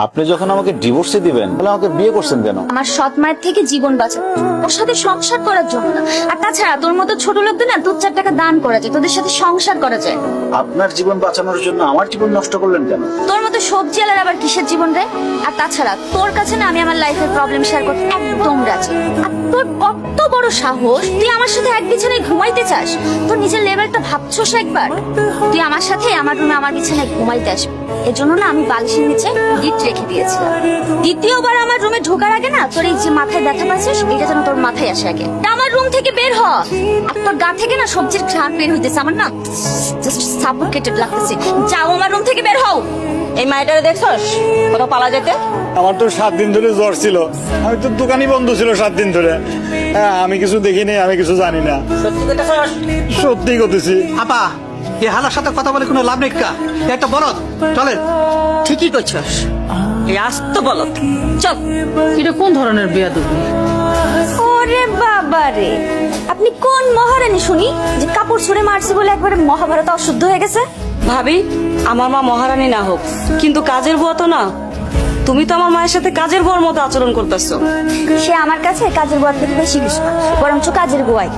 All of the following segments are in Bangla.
আপনি যখন আমাকে ডিভোর্সে দিবেন তাহলে আমাকে বিয়ে করছেন কেন? আমার সৎ মায়ের থেকে জীবন বাঁচা, ওর সাথে সংসার করার জন্য না। আর তাছাড়া তোর মতো ছোট লোকদের না 2-4 টাকা দান করা যায়, তোদের সাথে সংসার করা যায়। আপনার জীবন বাঁচানোর জন্য আমার জীবন নষ্ট করলেন কেন? তোর মতো সবজি আলার আবার কিসের জীবন রে? আর তাছাড়া তোর কাছে না আমি আমার লাইফের প্রবলেম শেয়ার করতে একদম রাজি। আর তোর কত বড় সাহস, তুই আমার সাথে এক বিছানায় ঘুমাইতে চাস? তোর নিজের লেভেলটা ভাবছোস একবার? তুই আমার সাথে আমার রুমে আমার বিছানায় ঘুমাইতে আসবি, এজন্য না আমি বালিশের নিচে গিফট রেখে দিয়েছিলাম। দ্বিতীয়বার আমার রুমে ঢোকার আগে না তোর এই যে মাথায় ব্যথা পাচ্ছিস, এটা যেন তোর মাথায় আসে আগে। আমার রুম থেকে বের হ। আর তোর গা থেকে না সবজির ঘ্রাণ বের হইতেছে, আমার না জাস্ট সাফোকেটেড লাগতেছে। যাও আমার রুম থেকে বের হও। এই মাইটারে দেখছস কোথাও পালা যেতে? আমার তো 7 দিন ধরে জ্বর ছিল, আমি তো দোকানই বন্ধ ছিল 7 দিন ধরে। হ্যাঁ, আমি কিছু দেখিনি, আমি কিছু জানি না। সত্যি কইতাছস? সত্যি করতেছি। আপা, এই হালার সাথে কথা বলে কোনো লাভ নেই কা? একটা বলদ চলেন। ঠিকই কইছস, এই আস্ত বলত। চল। এটা কোন ধরনের বেয়াদবি? ওরে বাবা রে, আপনি কোন মহারানী শুনি যে কাপড় ছুঁড়ে মারছে বলে একবারে মহাভারত অশুদ্ধ হয়ে গেছে? ভাবি, আমার মা মহারানী না হোক, কিন্তু কাজের বুয়া তো না। তুমি তো আমার মায়ের সাথে কাজের বুয়ার মতো আচরণ করতেছো। সে আমার কাছে কাজের বুয়ার থেকে বেশি কিছু না, বরঞ্চ কাজের বুয়াই।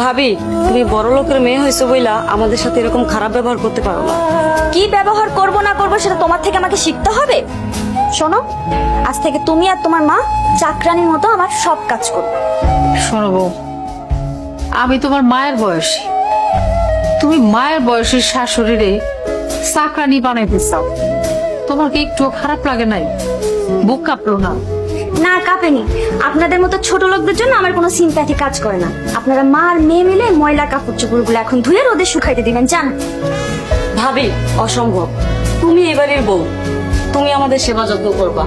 ভাবি, তুমি বড় লোকের মেয়ে হয়েছো বইলা আমাদের সাথে এরকম খারাপ ব্যবহার করতে পারো না। কি ব্যবহার করব না করব সেটা তোমার থেকে আমাকে শিখতে হবে। শোনো, আজ থেকে তুমি আর তোমার মা চাকরানির মতো আমার সব কাজ করবে। শোনো বউ, আমি তোমার মায়ের বয়সী, তুমি মায়ের বয়সের শাশুড়িরে চাকরানি বানাইতে চাও, তোমার কি একটু খারাপ লাগে নাই? বুক কাঁপলো না? না কাঁপেনি। আপনাদের মতো ছোট লোকদের জন্য আমার কোনো সিম্প্যাথি কাজ করে না। আপনারা মা আর মেয়ে মিলে ময়লা কাপড় চোপড়গুলো এখন ধুয়ে রোদে শুকাইতে দিবেন, জান? ভাবি, অসম্ভব। তুমি এবারের বউ, তুমি আমাদের সেবা যত্ন করবা,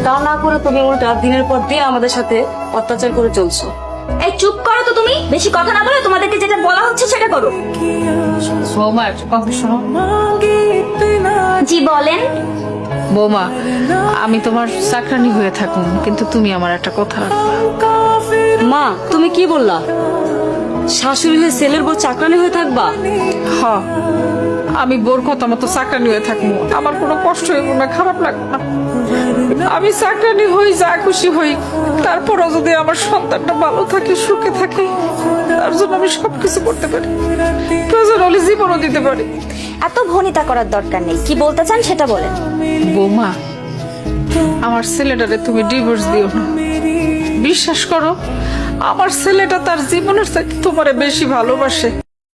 তা না করে তুমি উল্টা দিনের পর দিন আমাদের সাথে অত্যাচার করে চলছো। এই চুপ করো তো, তুমি বেশি কথা না বলে তোমাদেরকে যেটা বলা হচ্ছে সেটা করো। বৌমা, একটা কথা শোনো। জি বলেন। বৌমা, আমি তোমার চাকরানি হয়ে থাকুন, কিন্তু তুমি আমার একটা কথা রাখবা। মা, তুমি কি বললা? শাশুড়ি হয়ে ছেলের বউ চাকরানি হয়ে থাকবা? হ, আমি বোর কথা মতো চাকরানি হয়ে থাকবো, আমার কোনো কষ্ট হইব না, খারাপ লাগবে না। আমি চাকরানি হই, যা খুশি হই, তারপরও যদি আমার সন্তানটা ভালো থাকে, সুখে থাকে, তার জন্য আমি সবকিছু করতে পারি, প্রয়োজন হলে জীবনও দিতে পারি। এত ভনিতা করার দরকার নেই, কি বলতে চান সেটা বলেন। বৌমা, আমার ছেলেটারে তুমি ডিভোর্স দিও না। বিশ্বাস করো, আমার ছেলেটা তার জীবনের চাইতে তোমারে বেশি ভালোবাসে।